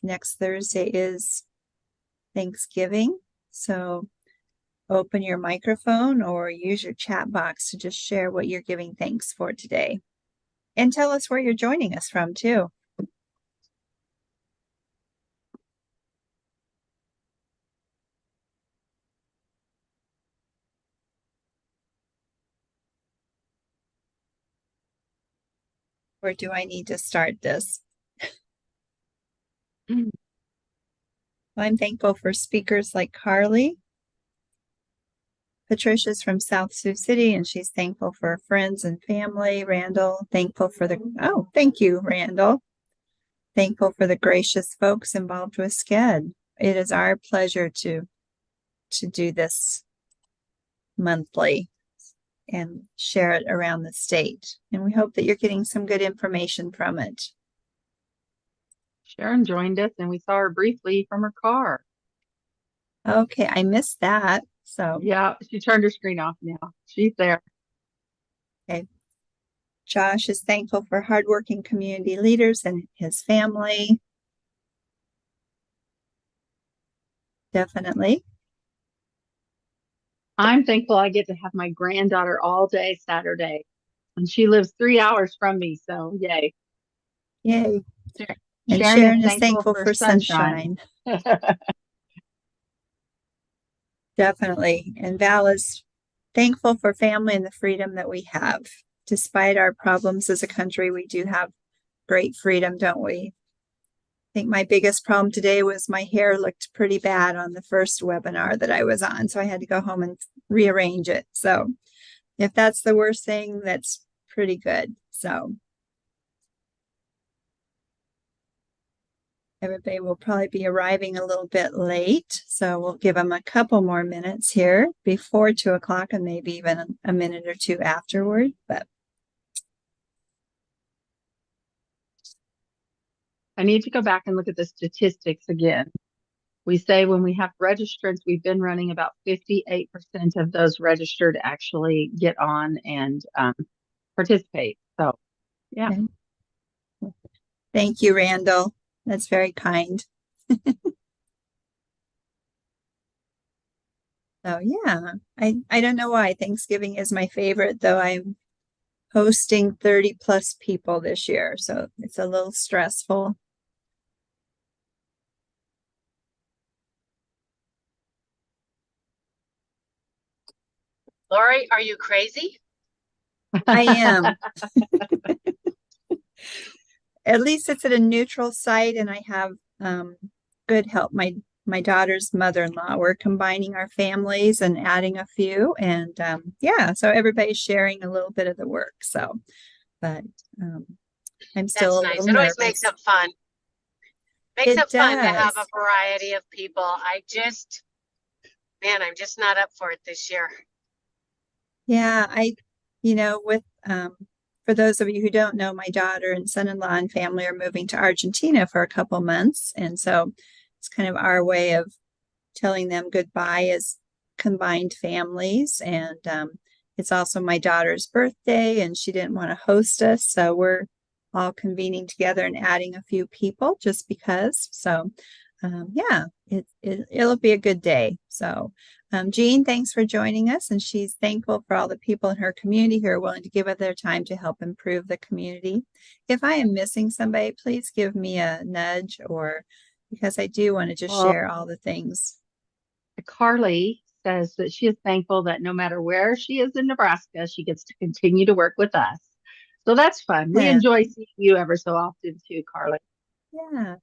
Next Thursday is Thanksgiving, so open your microphone or use your chat box to just share what you're giving thanks for today. And tell us where you're joining us from, too. Or do I need to start this? I'm thankful for speakers like Carly. Patricia's from South Sioux City, and she's thankful for friends and family. Randall, thankful for thank you, Randall. Thankful for the gracious folks involved with SCED. It is our pleasure to do this monthly and share it around the state. And we hope that you're getting some good information from it. Sharon joined us and we saw her briefly from her car. Okay, I missed that. So yeah, she turned her screen off now. She's there. Okay. Josh is thankful for hardworking community leaders and his family. Definitely. I'm thankful I get to have my granddaughter all day Saturday. And she lives 3 hours from me, so yay. Yay. And Sharon is thankful for sunshine. Definitely. And Val is thankful for family and the freedom that we have. Despite our problems as a country, we do have great freedom, don't we? I think my biggest problem today was my hair looked pretty bad on the first webinar that I was on, so I had to go home and rearrange it. So if that's the worst thing, that's pretty good. So everybody will probably be arriving a little bit late, so we'll give them a couple more minutes here before 2 o'clock and maybe even a minute or two afterward. But I need to go back and look at the statistics again. We say when we have registrants, we've been running about 58% of those registered actually get on and participate. So, yeah. Okay. Thank you, Randall. That's very kind. So yeah, I don't know why Thanksgiving is my favorite, though I'm hosting 30 plus people this year, so it's a little stressful. Lori, are you crazy? I am. At least it's at a neutral site, and I have good help. My daughter's mother-in-law. We're combining our families and adding a few, and yeah, so everybody's sharing a little bit of the work. So, but I'm still That's a nice. little It always nervous. makes it fun. Makes it fun to have a variety of people. Man, I'm just not up for it this year. Yeah, with for those of you who don't know, my daughter and son-in-law and family are moving to Argentina for a couple months, and so it's kind of our way of telling them goodbye as combined families. And it's also my daughter's birthday, and she didn't want to host us, so we're all convening together and adding a few people just because. So yeah, it'll be a good day. So Jean, thanks for joining us, and she's thankful for all the people in her community who are willing to give up their time to help improve the community. If I am missing somebody, please give me a nudge, or because I do want to just share all the things. Carly says that she is thankful that no matter where she is in Nebraska, she gets to continue to work with us. So that's fun. We enjoy seeing you ever so often too, Carly. Yeah,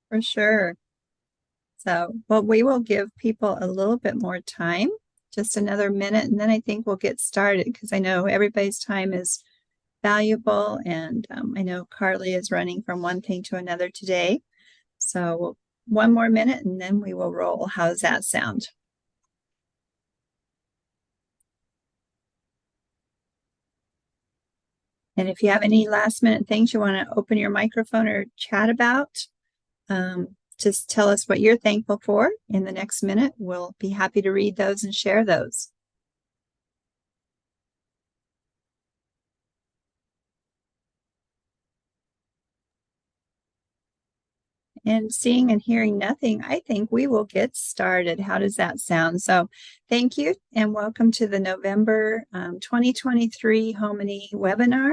for sure. So, well, we will give people a little bit more time, just another minute, and then I think we'll get started because I know everybody's time is valuable, and I know Carly is running from one thing to another today. So one more minute and then we will roll. How does that sound? And if you have any last minute things you want to open your microphone or chat about, just tell us what you're thankful for in the next minute. We'll be happy to read those and share those. And seeing and hearing nothing, I think we will get started. How does that sound? So thank you and welcome to the November 2023 HomeNE webinar.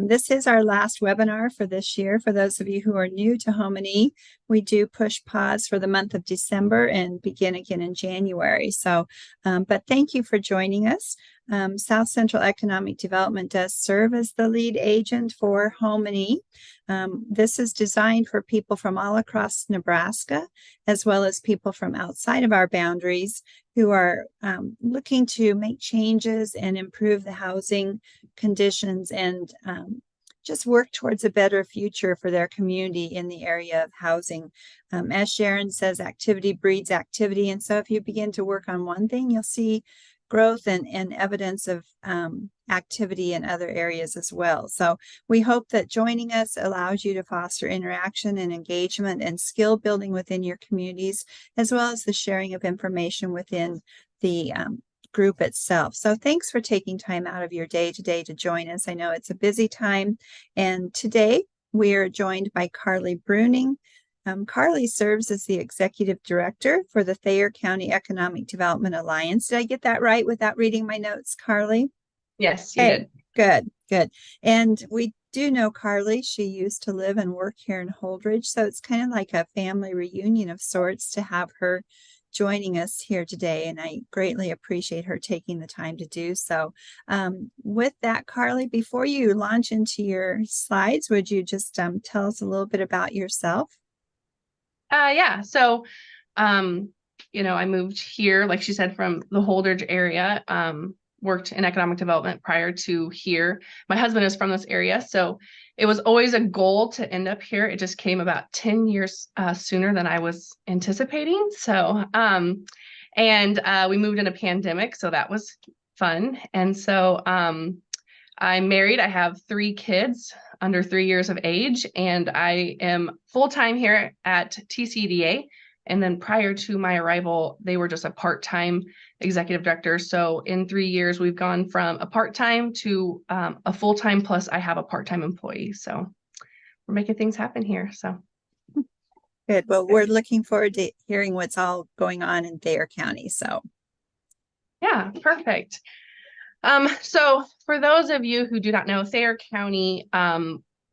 This is our last webinar for this year. For those of you who are new to HomeNE, we do push pause for the month of December and begin again in January. So, but thank you for joining us. South Central Economic Development does serve as the lead agent for HomeNE. This is designed for people from all across Nebraska, as well as people from outside of our boundaries who are looking to make changes and improve the housing conditions and just work towards a better future for their community in the area of housing. As Sharon says, activity breeds activity. And so if you begin to work on one thing, you'll see growth and evidence of activity in other areas as well. So we hope that joining us allows you to foster interaction and engagement and skill building within your communities, as well as the sharing of information within the group itself. So thanks for taking time out of your day today to join us. I know it's a busy time. And today we are joined by Carly Bruning. Carly serves as the executive director for the Thayer County Economic Development Alliance. Did I get that right without reading my notes, Carly? Yes, you did. Good, good. And we do know Carly. She used to live and work here in Holdridge. So it's kind of like a family reunion of sorts to have her joining us here today. And I greatly appreciate her taking the time to do so. With that, Carly, before you launch into your slides, would you just tell us a little bit about yourself? Yeah. So, I moved here, like she said, from the Holdridge area, worked in economic development prior to here. My husband is from this area, so it was always a goal to end up here. It just came about 10 years sooner than I was anticipating. So, we moved in a pandemic, so that was fun. And so, I'm married. I have 3 kids under 3 years of age, and I am full-time here at TCDA. And then prior to my arrival, they were just a part-time executive director. So in 3 years, we've gone from a part-time to a full-time, plus I have a part-time employee. So we're making things happen here. So good. Well, we're looking forward to hearing what's all going on in Thayer County. So yeah, perfect. So for those of you who do not know, Thayer County,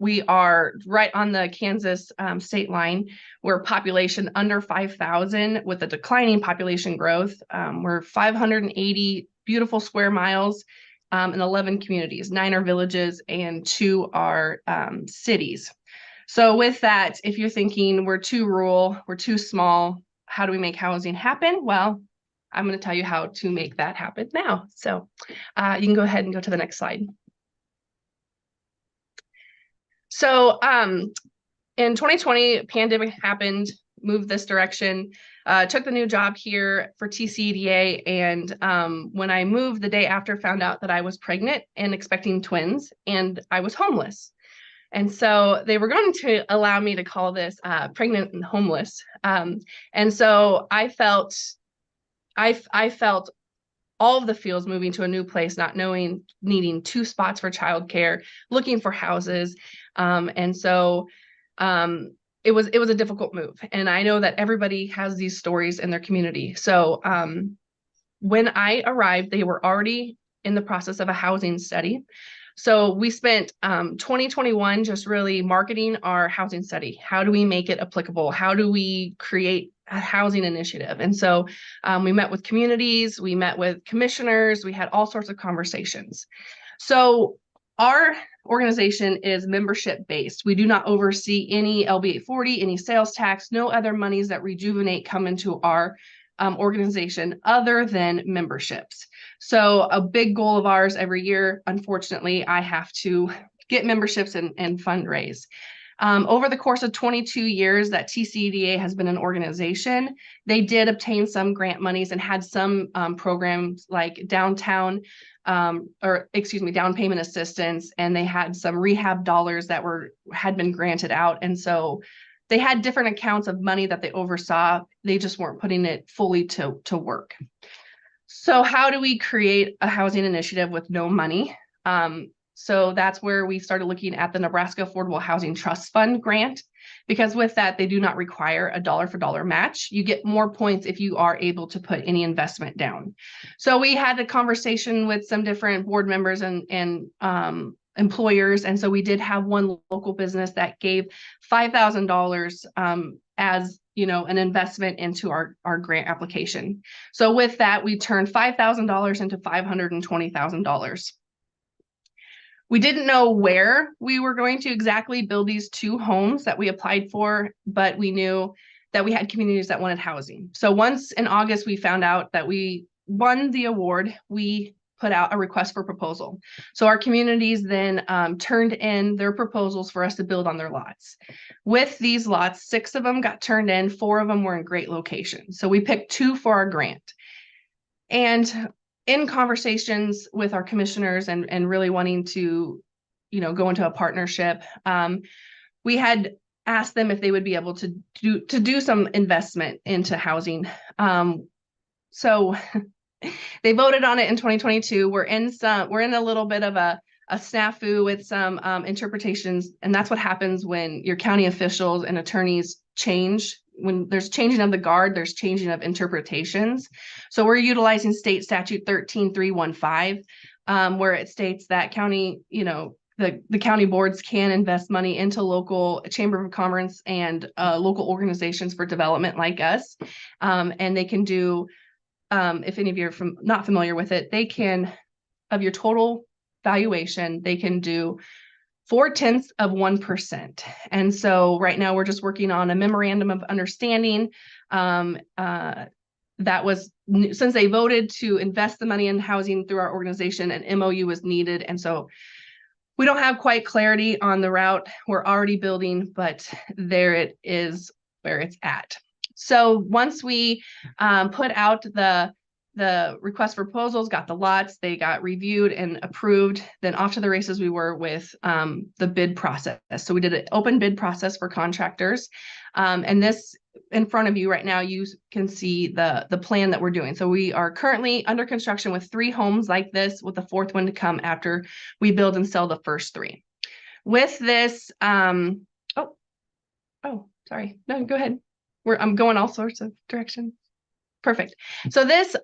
we are right on the Kansas state line. We're population under 5,000 with a declining population growth. We're 580 beautiful square miles in 11 communities. 9 are villages and 2 are cities. So with that, if you're thinking we're too rural, we're too small, how do we make housing happen? Well, I'm going to tell you how to make that happen now. So you can go ahead and go to the next slide. So in 2020, pandemic happened, moved this direction, took the new job here for TCDA. And when I moved the day after, found out that I was pregnant and expecting twins, and I was homeless. And so they were going to allow me to call this pregnant and homeless. And so I felt all of the feels moving to a new place, not knowing, needing 2 spots for childcare, looking for houses. And so it was a difficult move. And I know that everybody has these stories in their community. So when I arrived, they were already in the process of a housing study. So we spent 2021 just really marketing our housing study. How do we make it applicable? How do we create a housing initiative? And so we met with communities, we met with commissioners, we had all sorts of conversations. So our organization is membership based. We do not oversee any LB 840, any sales tax, no other monies that rejuvenate come into our organization other than memberships. So a big goal of ours every year, unfortunately, I have to get memberships and fundraise. Over the course of 22 years that TCDA has been an organization, they did obtain some grant monies and had some programs like down payment assistance, and they had some rehab dollars that had been granted out. And so they had different accounts of money that they oversaw. They just weren't putting it fully to work. So how do we create a housing initiative with no money? So that's where we started looking at the Nebraska Affordable Housing Trust Fund grant. because with that, they do not require a dollar for dollar match. You get more points if you are able to put any investment down. So we had a conversation with some different board members and employers. And so we did have one local business that gave $5,000 as an investment into our grant application. So with that, we turned $5,000 into $520,000. We didn't know where we were going to exactly build these 2 homes that we applied for, but we knew that we had communities that wanted housing. So once in August, we found out that we won the award, we put out a request for proposal. So our communities then turned in their proposals for us to build on their lots. With these lots, 6 of them got turned in, 4 of them were in great locations. So we picked 2 for our grant. And in conversations with our commissioners and really wanting to, go into a partnership, we had asked them if they would be able to do some investment into housing. So they voted on it in 2022. We're in a little bit of a snafu with some interpretations, and that's what happens when your county officials and attorneys change. When there's changing of the guard, there's changing of interpretations. So we're utilizing state statute 13315, where it states that county, the county boards can invest money into local chamber of commerce and local organizations for development like us. And they can do, if any of you are not familiar with it, they can, of your total valuation, they can do 0.4%. And so right now we're just working on a memorandum of understanding. That was, since they voted to invest the money in housing through our organization, an MOU was needed. And so we don't have quite clarity on the route we're already building, but there it is where it's at. So once we put out the request for proposals, got the lots, they got reviewed and approved, then off to the races we were with the bid process. So we did an open bid process for contractors. And this in front of you right now, you can see the plan that we're doing. So we are currently under construction with 3 homes like this, with the 4th one to come after we build and sell the first 3. With this, sorry, no, go ahead. I'm going all sorts of directions. Perfect. So this,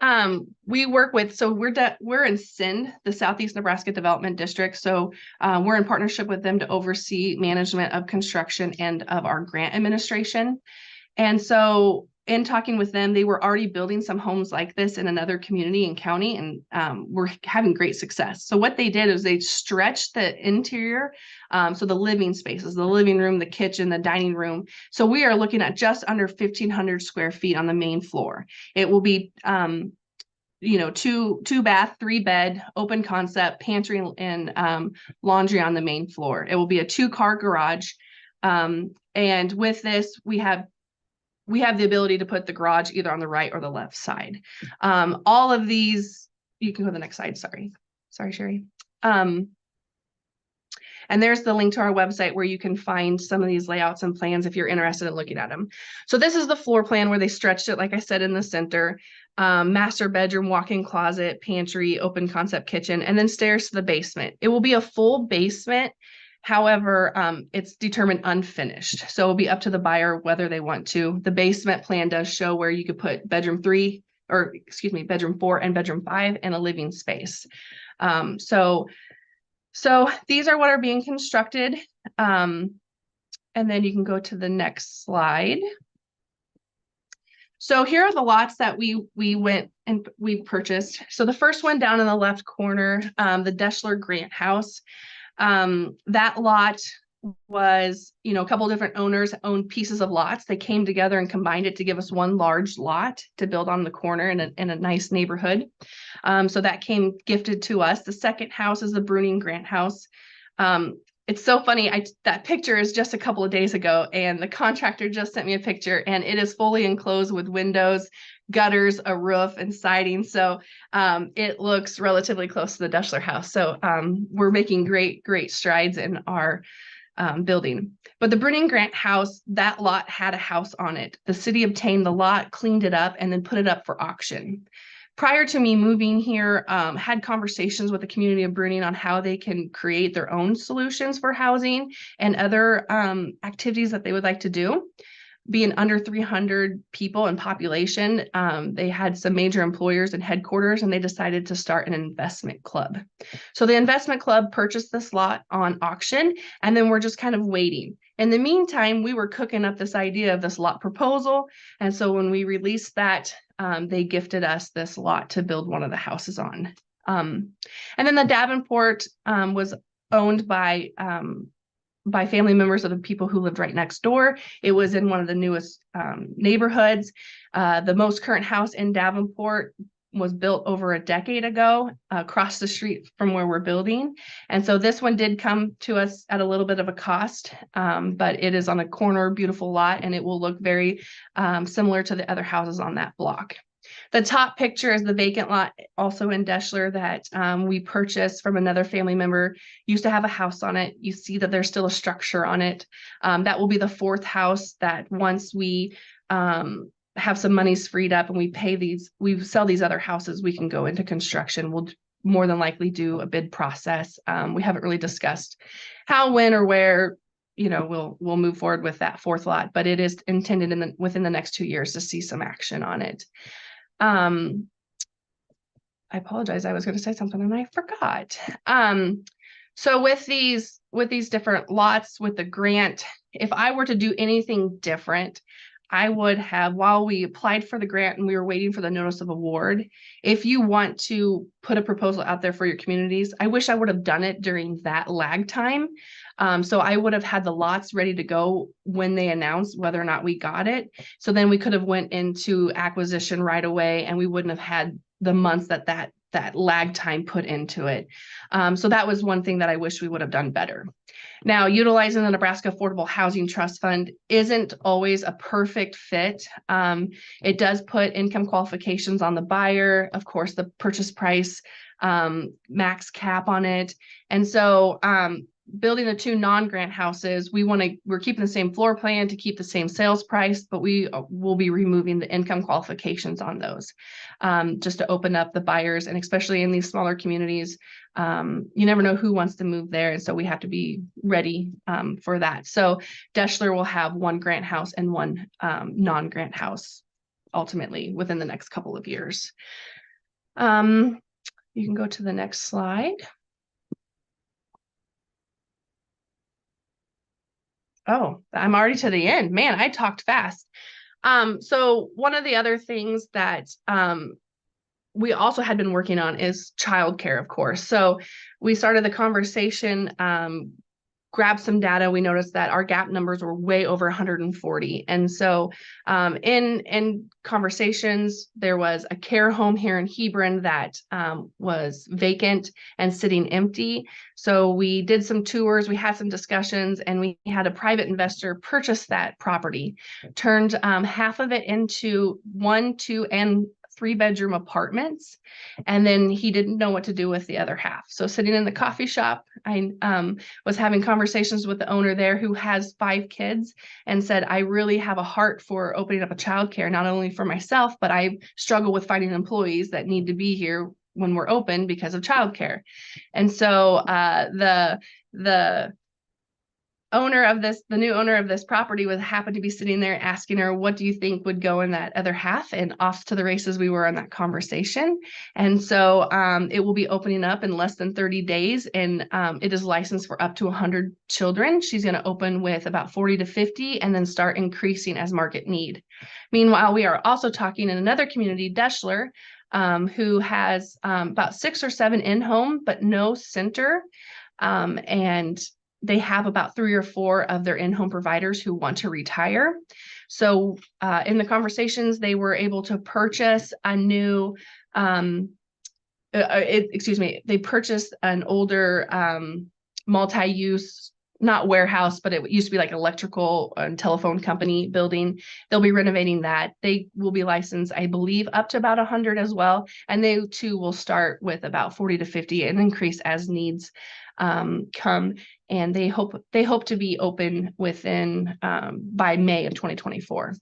we work with, so we're in SIND, the Southeast Nebraska Development District. So we're in partnership with them to oversee management of construction and of our grant administration. And so in talking with them, they were already building some homes like this in another community and county, and we're having great success. So what they did is they stretched the interior, so the living spaces, the living room, the kitchen, the dining room. So we are looking at just under 1,500 square feet on the main floor. It will be, 2 bath, 3 bed, open concept, pantry and laundry on the main floor. It will be a 2-car garage. And with this, we have the ability to put the garage either on the right or the left side. All of these, you can go to the next slide. Sorry, Sherry. And there's the link to our website where you can find some of these layouts and plans if you're interested in looking at them. So this is the floor plan where they stretched it, like I said, in the center. Master bedroom, walk-in closet, pantry, open concept kitchen, and then stairs to the basement. It will be a full basement. However, it's determined unfinished. So it'll be up to the buyer whether they want to. The basement plan does show where you could put bedroom 4 and bedroom 5 and a living space. So these are what are being constructed. And then you can go to the next slide. So here are the lots that we went and we purchased. So the first one down in the left corner, the Deschler Grant House. That lot was, a couple of different owners owned pieces of lots. They came together and combined it to give us one large lot to build on the corner in a nice neighborhood. So that came gifted to us. The second house is the Bruning Grant House. It's so funny. That picture is just a couple of days ago, and the contractor just sent me a picture, and it is fully enclosed with windows, gutters, a roof, and siding. So it looks relatively close to the Deschler house. So we're making great strides in our building. But the Bruning Grant House, that lot had a house on it. The city obtained the lot, cleaned it up, and then put it up for auction. prior to me moving here, had conversations with the community of Bruning on how they can create their own solutions for housing and other activities that they would like to do. Being under 300 people in population, they had some major employers and headquarters, and they decided to start an investment club. So the investment club purchased this lot on auction, and then we're just kind of waiting. In the meantime, we were cooking up this idea of this lot proposal. And so when we released that, they gifted us this lot to build one of the houses on. And then the Davenport was owned by family members of the people who lived right next door. It was in one of the newest neighborhoods. The most current house in Davenport was built over a decade ago across the street from where we're building. And so this one did come to us at a little bit of a cost, but it is on a corner, beautiful lot, and it will look very similar to the other houses on that block. The top picture is the vacant lot also in Deschler that we purchased from another family member. Used to have a house on it. You see that there's still a structure on it. That will be the fourth house that once we have some monies freed up and we sell these other houses, we can go into construction. We'll more than likely do a bid process. We haven't really discussed how, when, or where, we'll move forward with that fourth lot, but it is intended within the next 2 years to see some action on it. I apologize. I was going to say something and I forgot. So with these different lots with the grant, if I were to do anything different, I would have, while we applied for the grant and we were waiting for the notice of award, if you want to put a proposal out there for your communities, I wish I would have done it during that lag time. So I would have had the lots ready to go when they announced whether or not we got it. So then we could have went into acquisition right away and we wouldn't have had the months that lag time put into it. So that was one thing that I wish we would have done better. Now, utilizing the Nebraska Affordable Housing Trust Fund isn't always a perfect fit. It does put income qualifications on the buyer, of course, the purchase price, max cap on it. And so building the two non-grant houses, we're keeping the same floor plan to keep the same sales price, but we will be removing the income qualifications on those just to open up the buyers. And especially in these smaller communities, you never know who wants to move there. And so we have to be ready for that. So Deschler will have one grant house and one non-grant house ultimately within the next couple of years. You can go to the next slide. Oh, I'm already to the end. Man, I talked fast. So one of the other things that we also had been working on is childcare, of course. So we started the conversation, grabbed some data. We noticed that our gap numbers were way over 140. And so in conversations, there was a care home here in Hebron that was vacant and sitting empty. So we did some tours, we had some discussions, and we had a private investor purchase that property, turned half of it into 1, 2, and 3-bedroom apartments. And then he didn't know what to do with the other half. So sitting in the coffee shop, I was having conversations with the owner there who has 5 kids and said, I really have a heart for opening up a childcare, not only for myself, but I struggle with finding employees that need to be here when we're open because of childcare. And so the new owner of this property happened to be sitting there asking her, what do you think would go in that other half? And off to the races we were in that conversation. And so it will be opening up in less than 30 days. And it is licensed for up to 100 children. She's going to open with about 40 to 50 and then start increasing as market need. Meanwhile, we are also talking in another community, Deschler, who has about 6 or 7 in-home, but no center. And they have about 3 or 4 of their in-home providers who want to retire. So in the conversations, they were able to purchase a new, they purchased an older multi-use, not warehouse, but it used to be like electrical and telephone company building. They'll be renovating that. They will be licensed, I believe, up to about 100 as well. And they too will start with about 40 to 50 and increase as needs come. And they hope to be open within by May of 2024.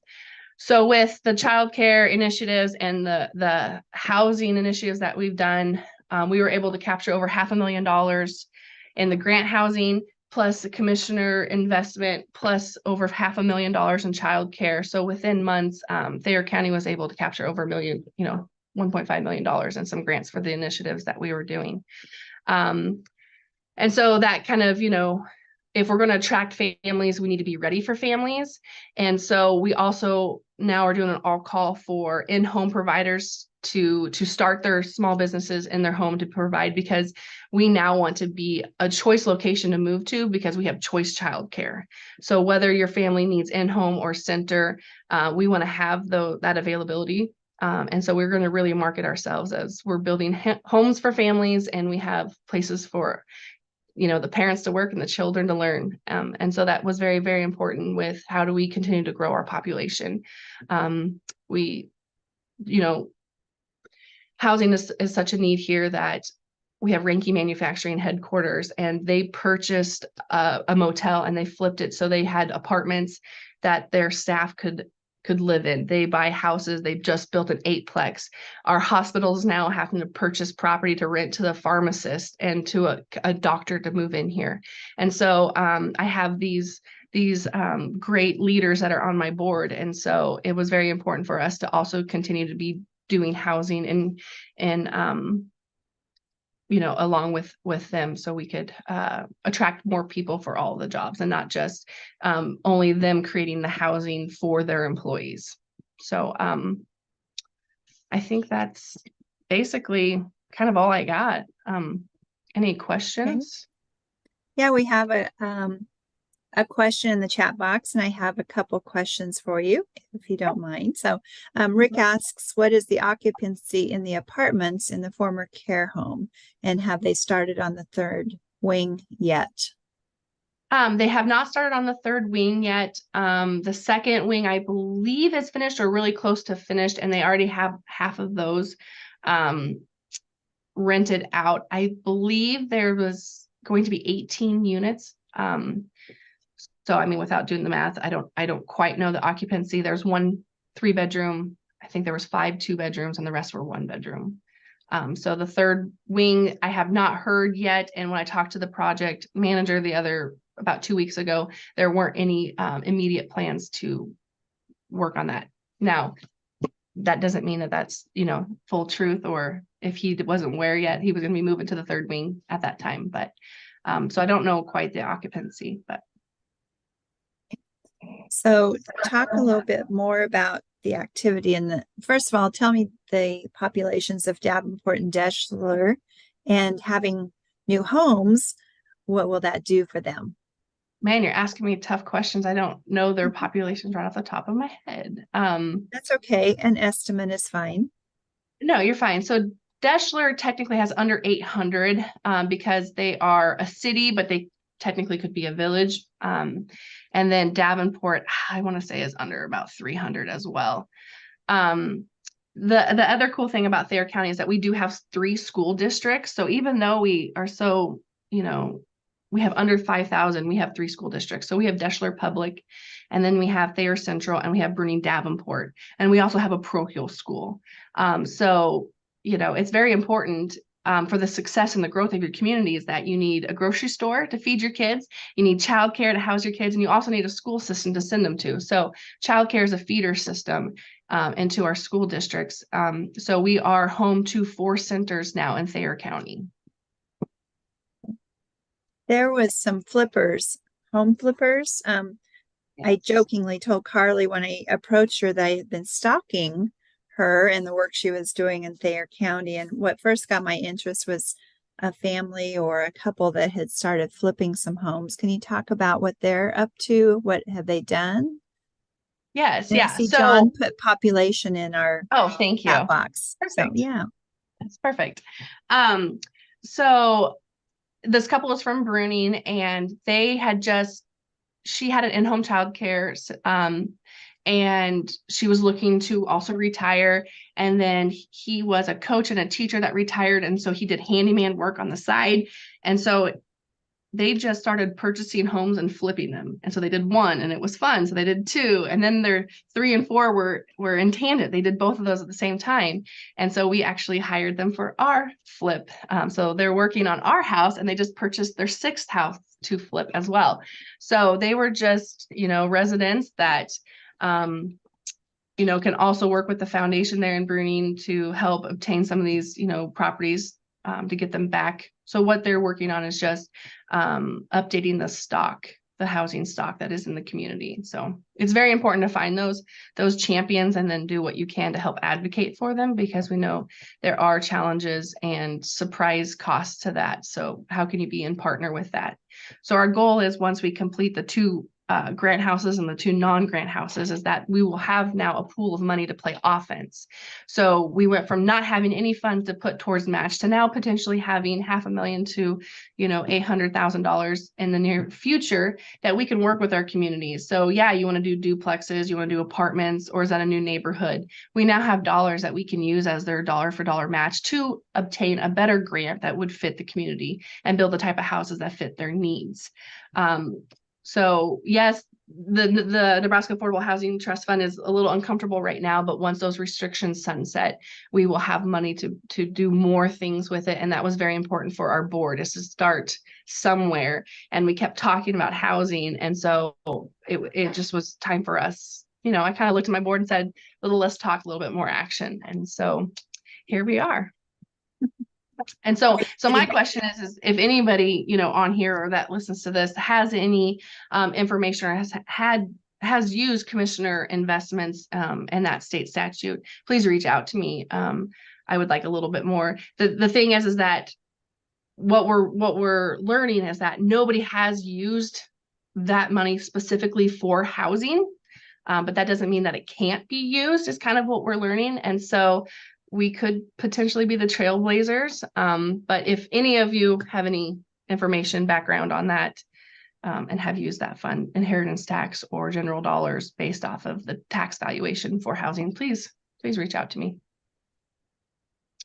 So with the childcare initiatives and the housing initiatives that we've done, we were able to capture over $500,000 in the grant housing, plus the commissioner investment, plus over $500,000 in childcare. So within months, Thayer County was able to capture over a million, $1.5 million in some grants for the initiatives that we were doing. And so that kind of, if we're going to attract families, we need to be ready for families. And so we also now are doing an all call for in-home providers to start their small businesses in their home to provide, because we now want to be a choice location to move to because we have choice childcare. So whether your family needs in-home or center, we want to have that availability. And so we're going to really market ourselves as we're building homes for families, and we have places for the parents to work and the children to learn. And so that was very, very important with how do we continue to grow our population. We, housing is such a need here that we have Ranke Manufacturing headquarters, and they purchased a motel and they flipped it. So they had apartments that their staff could live in. They buy houses. They've just built an 8-plex. Our hospitals now having to purchase property to rent to the pharmacist and to a doctor to move in here. And so I have these great leaders that are on my board. And so it was very important for us to also continue to be doing housing and along with them, so we could attract more people for all the jobs and not just only them creating the housing for their employees. So I think that's basically kind of all I got. Any questions? Yeah, we have a question in the chat box, and I have a couple questions for you, if you don't mind. So Rick asks, what is the occupancy in the apartments in the former care home, and have they started on the third wing yet? They have not started on the third wing yet. The second wing, I believe, is finished or really close to finished, and they already have half of those rented out. I believe there was going to be 18 units. So, I mean, without doing the math, I don't quite know the occupancy. There's 1 3-bedroom. I think there was 5 2-bedrooms, and the rest were 1-bedroom. So the third wing, I have not heard yet. And when I talked to the project manager about 2 weeks ago, there weren't any immediate plans to work on that. Now, that doesn't mean that that's, full truth, or if he wasn't aware yet, he was going to be moving to the third wing at that time. But so I don't know quite the occupancy, but. So talk a little bit more about the activity first of all, tell me the populations of Davenport and Deschler, and having new homes, what will that do for them? Man, you're asking me tough questions. I don't know their populations right off the top of my head. That's okay. An estimate is fine. No, you're fine. So Deschler technically has under 800 because they are a city, but they technically could be a village. And then Davenport, I want to say, is under about 300 as well. The other cool thing about Thayer County is that we do have 3 school districts. So even though we are so, we have under 5,000, we have 3 school districts. So we have Deschler Public, and then we have Thayer Central, and we have Bruning Davenport, and we also have a parochial school. So, it's very important for the success and the growth of your community is that you need a grocery store to feed your kids, you need childcare to house your kids, and you also need a school system to send them to. So childcare is a feeder system into our school districts. So we are home to 4 centers now in Thayer County. There was some home flippers. Yes. I jokingly told Carly when I approached her that I had been stalking her and the work she was doing in Thayer County. And what first got my interest was a family or a couple that had started flipping some homes. Can you talk about what they're up to? What have they done? Yes, And yeah. I see So, John put population in our thank you. chat box. Perfect. So, yeah. That's perfect. So this couple is from Bruning, and she had an in-home childcare, and she was looking to also retire. And then he was a coach and a teacher that retired, and so he did handyman work on the side. And so they just started purchasing homes and flipping them. And so they did one and it was fun. So they did two, and then their 3 and 4 were in tandem. They did both of those at the same time. And so we actually hired them for our flip. So they're working on our house, and they just purchased their 6th house to flip as well. So they were just, residents that, can also work with the foundation there in Bruning to help obtain some of these, properties to get them back. So what they're working on is just updating the housing stock that is in the community. So it's very important to find those champions and then do what you can to help advocate for them, because we know there are challenges and surprise costs to that. So how can you be in partner with that? So our goal is, once we complete the 2 grant houses and the 2 non-grant houses, is that we will have now a pool of money to play offense. So we went from not having any funds to put towards match to now potentially having $500,000 to, $800,000 in the near future that we can work with our communities. So yeah, you want to do duplexes, you want to do apartments, or is that a new neighborhood? We now have dollars that we can use as their dollar for dollar match to obtain a better grant that would fit the community and build the type of houses that fit their needs. So yes, the Nebraska Affordable Housing Trust Fund is a little uncomfortable right now, but once those restrictions sunset, we will have money to do more things with it. And that was very important for our board, is to start somewhere. And we kept talking about housing. And so it just was time for us. I kind of looked at my board and said, let's talk a little bit more action. And so here we are. And so my question is if anybody, on here or that listens to this has any information or has used commissioner investments and that state statute, please reach out to me. I would like a little bit more. The thing is that what we're learning is that nobody has used that money specifically for housing, but that doesn't mean that it can't be used, is kind of what we're learning. And so we could potentially be the trailblazers. But if any of you have any information background on that and have used that fund, inheritance tax or general dollars based off of the tax valuation for housing, please reach out to me.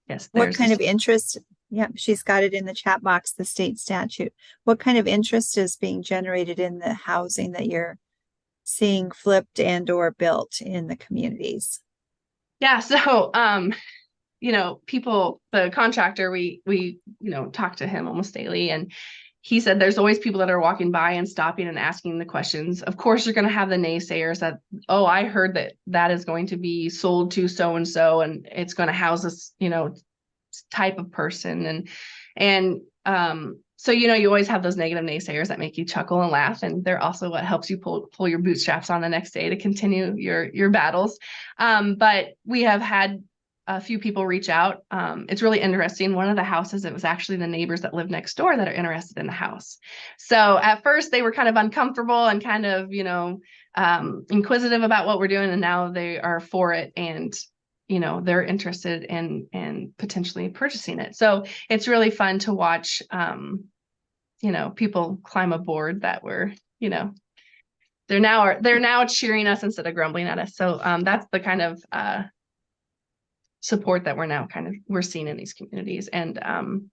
Yes. What kind of interest? Yeah, she's got it in the chat box, the state statute. What kind of interest is being generated in the housing that you're seeing flipped and or built in the communities? Yeah. So, people, the contractor, we talk to him almost daily, and he said there's always people that are walking by and stopping and asking the questions. Of course, you're going to have the naysayers that, oh, I heard that is going to be sold to so-and-so and it's going to house this, type of person. So, you always have those negative naysayers that make you chuckle and laugh. And they're also what helps you pull your bootstraps on the next day to continue your battles. But we have had a few people reach out. It's really interesting. One of the houses, it was actually the neighbors that live next door that are interested in the house. So at first they were kind of uncomfortable and kind of, inquisitive about what we're doing. And now they are for it. And, they're interested in potentially purchasing it. So it's really fun to watch, people climb aboard that were, they're now cheering us instead of grumbling at us. So that's the kind of support that we're seeing in these communities. And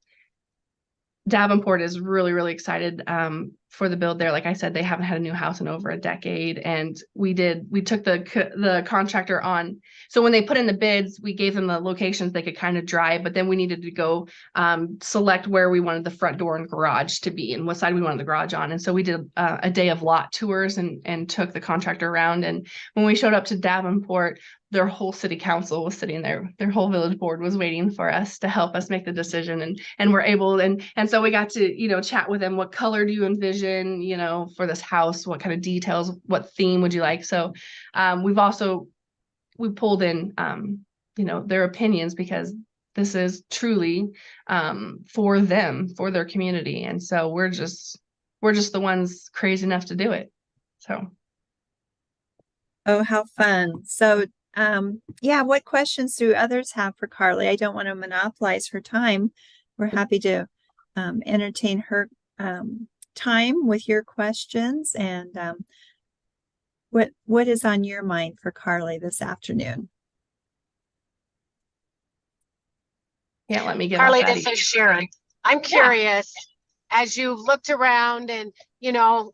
Davenport is really, really excited for the build there. Like I said, they haven't had a new house in over a decade. And we took the contractor on. So when they put in the bids, we gave them the locations they could kind of drive, but then we needed to go select where we wanted the front door and garage to be and what side we wanted the garage on. And so we did a day of lot tours and took the contractor around. And when we showed up to Davenport, their whole city council was sitting there. Their whole village board was waiting for us to help us make the decision. And we're able, and so we got to, chat with them. What color do you envision, for this house? What kind of details, what theme would you like? So we pulled in, their opinions, because this is truly for them, for their community. And so we're just the ones crazy enough to do it. So. Oh, how fun. So, what questions do others have for Carly? I don't want to monopolize her time. We're happy to entertain her time with your questions. And what is on your mind for Carly this afternoon? Yeah, let me get Carly, this is Sharon. I'm curious. as you looked around and, you know,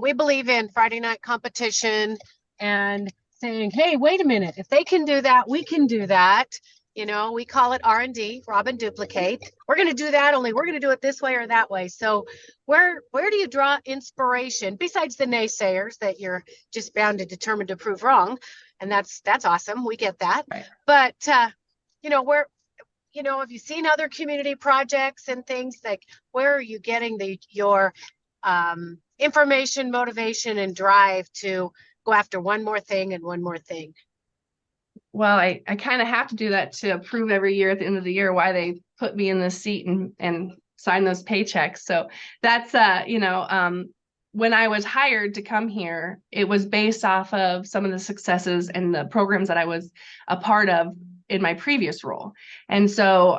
we believe in Friday night competition and saying, hey, wait a minute, if they can do that, we can do that. You know, we call it R&D, rob and duplicate. We're going to do that, only we're going to do it this way or that way. So where do you draw inspiration besides the naysayers that you're just bound and determined to prove wrong? And that's awesome. We get that. Right. But, you know, have you seen other community projects and things like, where are you getting your information, motivation, and drive to go after one more thing and one more thing? Well, I kind of have to do that to prove every year at the end of the year why they put me in this seat and sign those paychecks. So that's, when I was hired to come here, it was based off of some of the successes and the programs that I was a part of in my previous role. And so,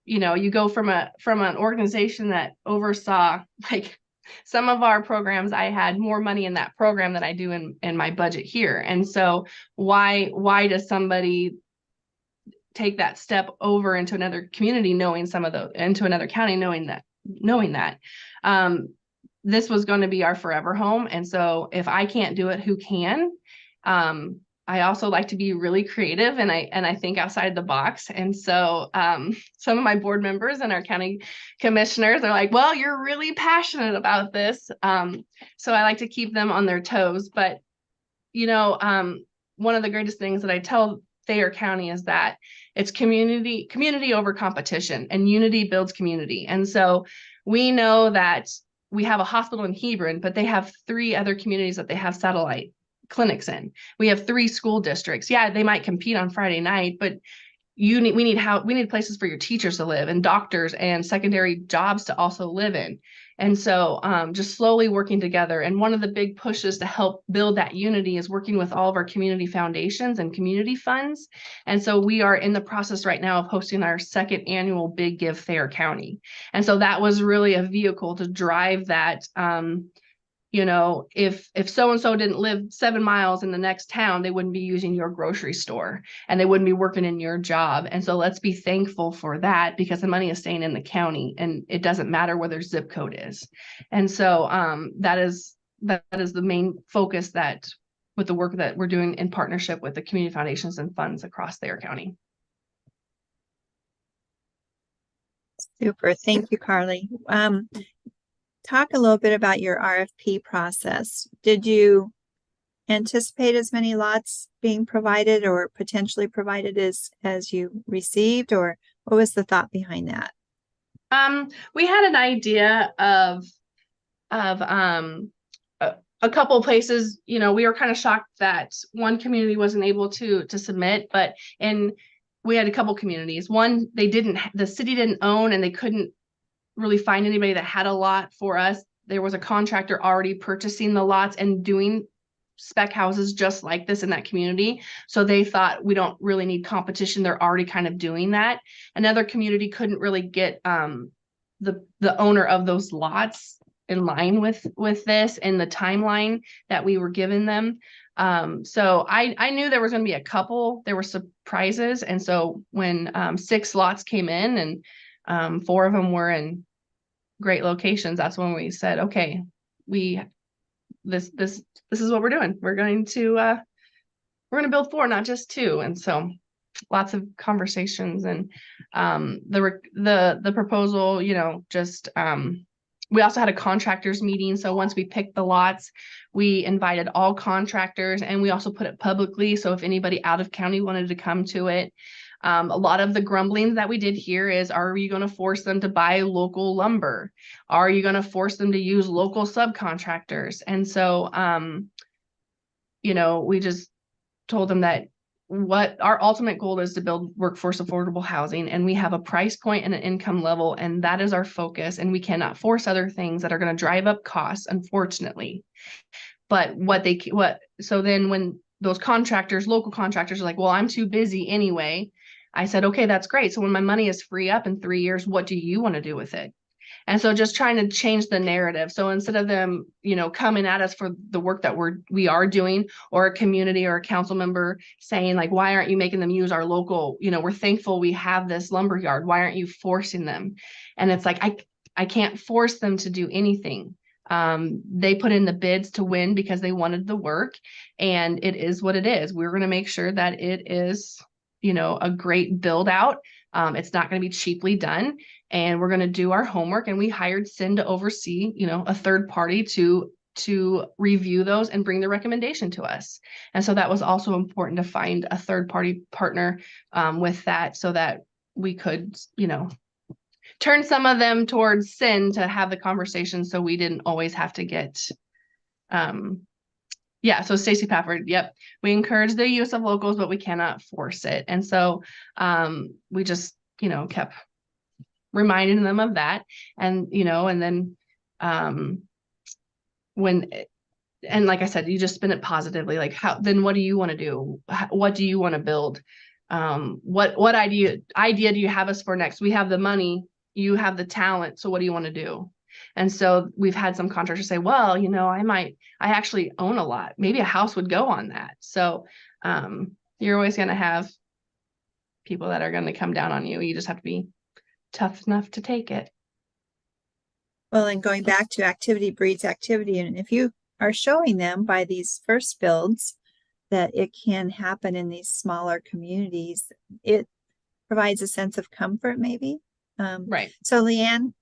you go from an organization that oversaw like some of our programs, I had more money in that program than I do in my budget here. And so why does somebody take that step over into another community, into another county, knowing that, this was going to be our forever home. And so if I can't do it, who can? I also like to be really creative and I think outside the box. And so some of my board members and our county commissioners are like, well, you're really passionate about this. So I like to keep them on their toes. But, one of the greatest things that I tell Thayer County is that it's community over competition, and unity builds community. And so we know that we have a hospital in Hebron, but they have 3 other communities that they have satellite clinics in. We have 3 school districts. Yeah, they might compete on Friday night, but we need places for your teachers to live and doctors and secondary jobs to also live in. And so just slowly working together. And one of the big pushes to help build that unity is working with all of our community foundations and community funds. And so we are in the process right now of hosting our 2nd annual Big Give Thayer County. And so that was really a vehicle to drive that. If so-and-so didn't live 7 miles in the next town, they wouldn't be using your grocery store and they wouldn't be working in your job. And so let's be thankful for that, because the money is staying in the county and it doesn't matter where their zip code is. And so that is the main focus with the work that we're doing in partnership with the community foundations and funds across Thayer County. Super. Thank you, Carly. Talk a little bit about your RFP process. Did you anticipate as many lots being provided or potentially provided as you received, or what was the thought behind that? We had an idea of a couple of places. We were kind of shocked that one community wasn't able to submit, but we had a couple communities. One, the city didn't own, and they couldn't really find anybody that had a lot for us. There was a contractor already purchasing the lots and doing spec houses just like this in that community. So they thought, we don't really need competition. They're already kind of doing that. Another community couldn't really get the owner of those lots in line with this and the timeline that we were giving them. So I knew there was going to be a couple. There were surprises. And so when 6 lots came in and 4 of them were in great locations, that's when we said, okay, this is what we're doing. We're going to build 4, not just 2. And so lots of conversations and the proposal, we also had a contractors meeting. So once we picked the lots, we invited all contractors, and we also put it publicly. So if anybody out of county wanted to come to it. A lot of the grumbling that we did here is, are you going to force them to buy local lumber? Are you going to force them to use local subcontractors? And so, we just told them that what our ultimate goal is to build workforce affordable housing, and we have a price point and an income level, and that is our focus. And we cannot force other things that are going to drive up costs, unfortunately. But so then when those local contractors are like, well, I'm too busy anyway. I said, okay, that's great. So when my money is free up in 3 years, what do you want to do with it? And so just trying to change the narrative. So instead of them, coming at us for the work that we are doing, or a community or a council member saying like, why aren't you making them use our local, we're thankful we have this lumber yard. Why aren't you forcing them? And it's like, I can't force them to do anything. They put in the bids to win because they wanted the work, and it is what it is. We're going to make sure that it is, a great build out. It's not going to be cheaply done, and we're going to do our homework. And we hired Sin to oversee, a third party to review those and bring the recommendation to us. And so that was also important to find a third party partner with that, so that we could, turn some of them towards Sin to have the conversation, so we didn't always have to get so Stacy Pafford, yep. We encourage the use of locals, but we cannot force it. And so we just, kept reminding them of that. And, and then and like I said, you just spin it positively. Like, then what do you want to do? What do you want to build? What idea do you have us for next? We have the money, you have the talent. So what do you want to do? And so we've had some contractors say, well, I actually own a lot. Maybe a house would go on that. So you're always going to have people that are going to come down on you. You just have to be tough enough to take it. Well, and going back to activity breeds activity. And if you are showing them by these first builds that it can happen in these smaller communities, it provides a sense of comfort, maybe. Right. So Leanne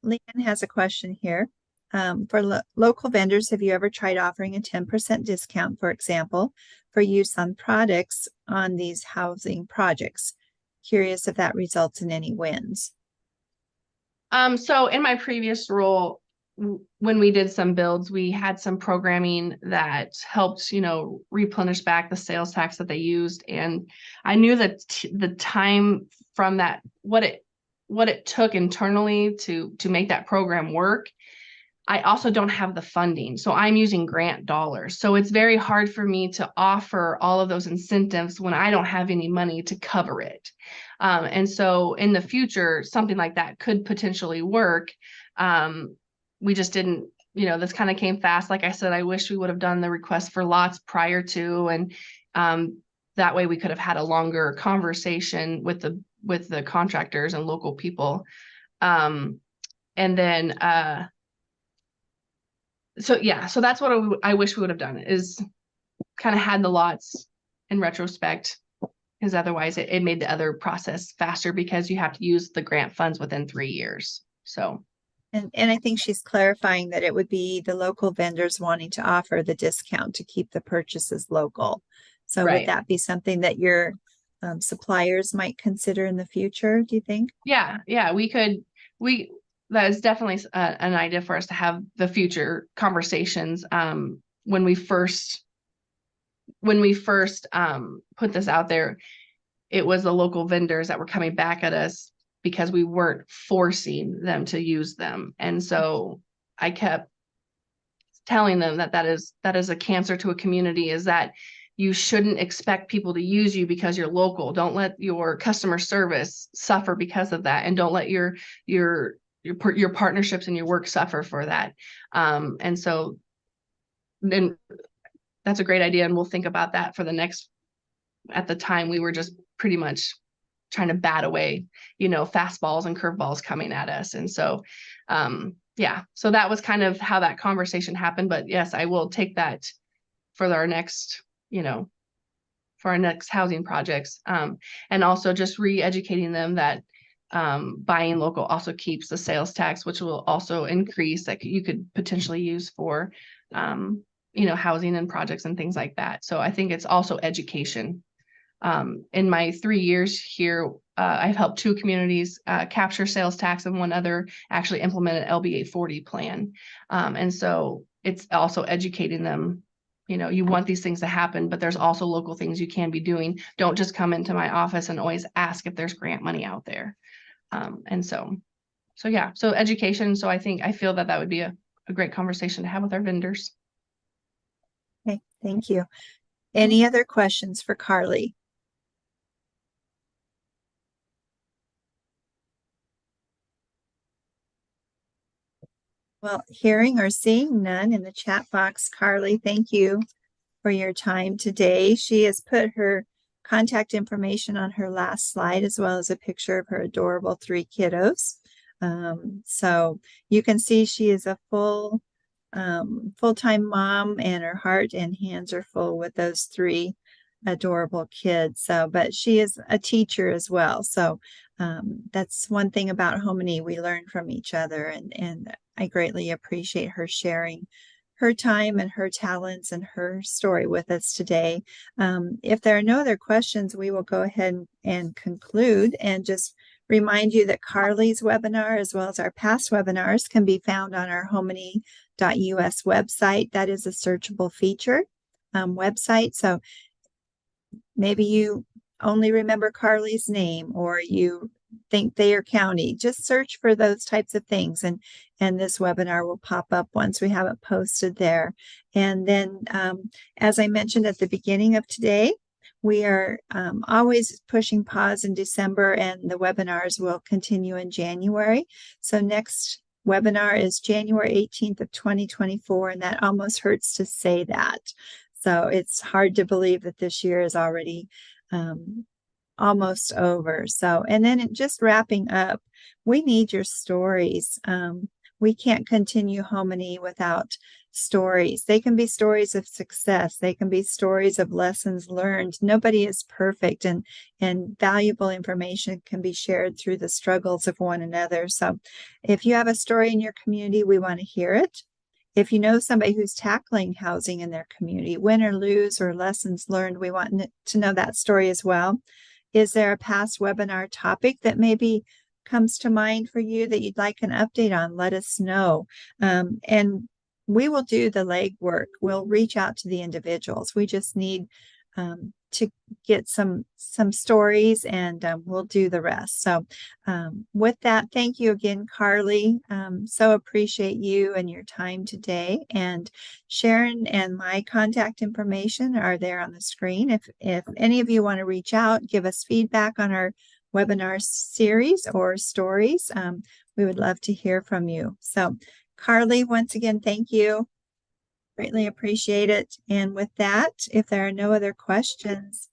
has a question here. For local vendors, have you ever tried offering a 10% discount, for example, for use on products on these housing projects? Curious if that results in any wins. So in my previous role, when we did some builds, we had some programming that helped, replenish back the sales tax that they used. And I knew that the time from that, what it took internally to make that program work. I also don't have the funding. So I'm using grant dollars. So it's very hard for me to offer all of those incentives when I don't have any money to cover it. And so in the future, something like that could potentially work. We just didn't, this kind of came fast. Like I said, I wish we would have done the request for lots prior to, and that way we could have had a longer conversation with the contractors and local people. And then, so that's what I wish we would have done, is kind of had the lots in retrospect, because otherwise it made the other process faster, because you have to use the grant funds within 3 years. So. And I think she's clarifying that it would be the local vendors wanting to offer the discount to keep the purchases local. So Right. Would that be something that your suppliers might consider in the future, do you think? Yeah, that is definitely an idea for us to have the future conversations. When we first put this out there, it was the local vendors that were coming back at us because we weren't forcing them to use them. And so I kept telling them that is a cancer to a community, is that you shouldn't expect people to use you because you're local. Don't let your customer service suffer because of that. And don't let your partnerships and your work suffer for that. And so then that's a great idea. And we'll think about that for the next, at the time we were just pretty much trying to bat away, fastballs and curveballs coming at us. And so, so that was kind of how that conversation happened. But yes, I will take that for our next, for our next housing projects. And also just re-educating them that buying local also keeps the sales tax, which will also increase, that you could potentially use for, housing and projects and things like that. So I think it's also education. In my 3 years here, I've helped 2 communities capture sales tax, and one other actually implement an LB 840 plan. And so it's also educating them, you want these things to happen, but there's also local things you can be doing. Don't just come into my office and always ask if there's grant money out there. And so education. So I feel that would be a great conversation to have with our vendors. Okay, thank you. Any other questions for Carly? Well, hearing or seeing none in the chat box, Carly, thank you for your time today. She has put her contact information on her last slide, as well as a picture of her adorable 3 kiddos. So you can see she is a full-time mom, and her heart and hands are full with those three adorable kids. So, but she is a teacher as well. So that's one thing about HomeNE. We learn from each other, and I greatly appreciate her sharing her time and her talents and her story with us today. If there are no other questions, we will go ahead and conclude, and just remind you that Carly's webinar, as well as our past webinars, can be found on our HomeNE.us website. That is a searchable feature website. So maybe you only remember Carly's name, or you think Thayer County. Just search for those types of things, and this webinar will pop up once we have it posted there. And then, as I mentioned at the beginning of today, we are always pushing pause in December, and the webinars will continue in January. So next webinar is January 18th of 2024, and that almost hurts to say that. So it's hard to believe that this year is already almost over. So, and then just wrapping up, we need your stories. We can't continue HomeNE without stories. They can be stories of success. They can be stories of lessons learned. Nobody is perfect, and valuable information can be shared through the struggles of one another. So if you have a story in your community, we want to hear it. If you know somebody who's tackling housing in their community, win or lose or lessons learned, we want to know that story as well. Is there a past webinar topic that maybe comes to mind for you that you'd like an update on? Let us know. And we will do the legwork. We'll reach out to the individuals. We just need to get some stories, and we'll do the rest. So with that, thank you again, Carly. So appreciate you and your time today. And Sharon and my contact information are there on the screen. If any of you want to reach out, give us feedback on our webinar series or stories, we would love to hear from you. So Carly, once again, thank you. Greatly appreciate it. And with that, if there are no other questions,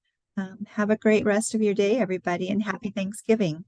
have a great rest of your day, everybody, and happy Thanksgiving.